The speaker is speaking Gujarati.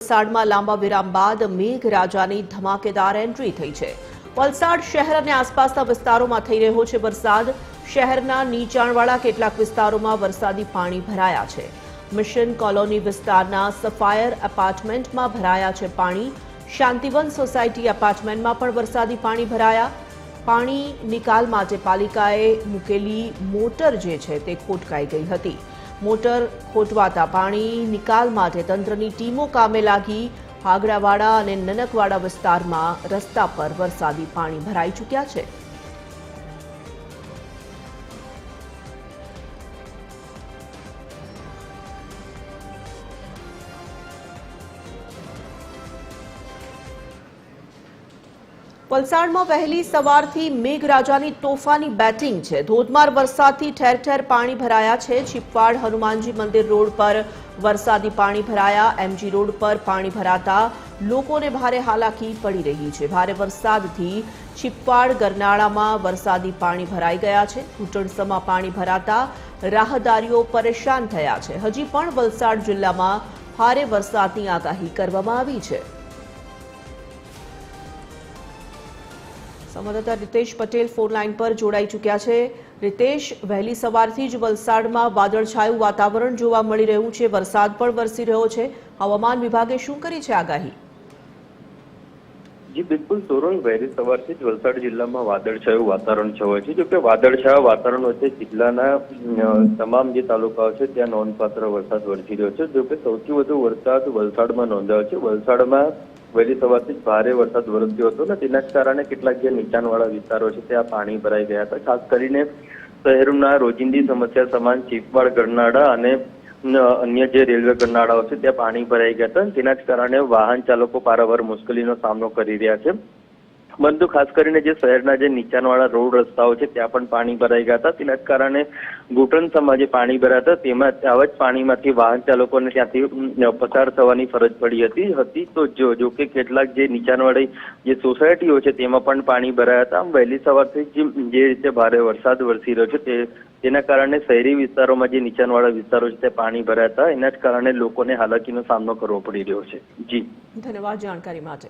વલસાડમાં લાંબા વિરામ બાદ મેઘરાજાની ધમાકેદાર એન્ટ્રી થઈ છે। વલસાડ શહેર અને આસપાસના વિસ્તારોમાં થઈ રહ્યો છે વરસાદ। શહેરના નીચાણવાળા કેટલાક વિસ્તારોમાં વરસાદી પાણી ભરાયા છે। મિશન કોલોની વિસ્તારના સફાયર એપાર્ટમેન્ટમાં ભરાયા છે પાણી। શાંતિવન સોસાયટી એપાર્ટમેન્ટમાં પણ વરસાદી પાણી ભરાયા। પાણી નિકાલ માટે પાલિકાએ મૂકેલી મોટર જે છે તે ખોટકાઈ ગઈ હતી। મોટર ખોટવાતા પાણી નિકાલ માટે તંત્રની ટીમો કામે લાગી। હાગડાવાડા અને નનકવાડા વિસ્તારમાં રસ્તા પર વરસાદી પાણી ભરાઈ ચૂક્યા છે। વલસાડમાં વહેલી સવારથી મેઘરાજાની તોફાની બેટિંગ છે। ધોધમાર વરસાદથી ઠેર ઠેર પાણી ભરાયા છે। છીપવાડ હનુમાનજી મંદિર રોડ પર વરસાદી પાણી ભરાયા। એમજી રોડ પર પાણી ભરાતા લોકોને ભારે હાલાકી પડી રહી છે। ભારે વરસાદથી છીપવાડ ગરનાળામાં વરસાદી પાણી ભરાઈ ગયા છે। ઘૂંટણસમાં પાણી ભરાતા રાહદારીઓ પરેશાન થયા છે। હજી પણ વલસાડ જિલ્લામાં ભારે વરસાદની આગાહી કરવામાં આવી છે। સંવાદદાતા રીતેશ પટેલ ફોન લાઈન પર જોડાઈ ચૂક્યા છે। રીતેશ, વહેલી સવારથી જ વલસાડમાં વાદળછાયું વાતાવરણ જોવા મળી રહ્યું છે। વરસાદ પણ વરસી રહ્યો છે। હવામાન વિભાગે શું કરી છે આગાહી? જી બિલકુલ સોરંગ, વહેલી સવારથી જ વલસાડ જિલ્લામાં વાદળછાયું વાતાવરણ છવાય છે। જોકે વાદળછાયા વાતાવરણ વચ્ચે જિલ્લાના તમામ જે તાલુકાઓ છે ત્યાં નોંધપાત્ર વરસાદ વરસી રહ્યો છે। જોકે સૌથી વધુ વરસાદ વલસાડમાં નોંધાયો છે। વલસાડમાં વહેલી સવારથી જ ભારે વરસાદ વરસ્યો હતો ને તેના કારણે કેટલાક જે નીચાણવાળા વિસ્તારો છે ત્યાં પાણી ભરાઈ ગયા હતા। ખાસ કરીને શહેરના રોજિંદી સમસ્યા સમાન છીપવાડ ગરનાળા અને અન્ય જે રેલવે ગરનાળાઓ છે ત્યાં પાણી ભરાઈ ગયા હતા। તેના જ કારણે વાહન ચાલકો પારાવાર મુશ્કેલીનો સામનો કરી રહ્યા છે। પરંતુ ખાસ કરીને જે શહેરના જે નીચાણવાળા રોડ રસ્તાઓ છે ત્યાં પણ પાણી ભરાઈ ગયા હતા। તેના જ કારણે ઘૂંટણસમાં જે પાણી ભરાયા હતા તેમાં આવા જ પાણીમાંથી વાહન ચાલકોને ત્યાંથી પસાર થવાની ફરજ પડી હતી। તો જો કે કેટલાક જે નીચાણવાળી જે સોસાયટીઓ છે તેમાં પણ પાણી ભરાયા હતા। આમ વહેલી સવારથી જે રીતે ભારે વરસાદ વરસી રહ્યો છે તેના કારણે શહેરી વિસ્તારોમાં જે નીચાણવાળા વિસ્તારો છે ત્યાં પાણી ભરાયા હતા। એના જ કારણે લોકોને હાલાકીનો સામનો કરવો પડી રહ્યો છે। જી, ધન્યવાદ જાણકારી માટે।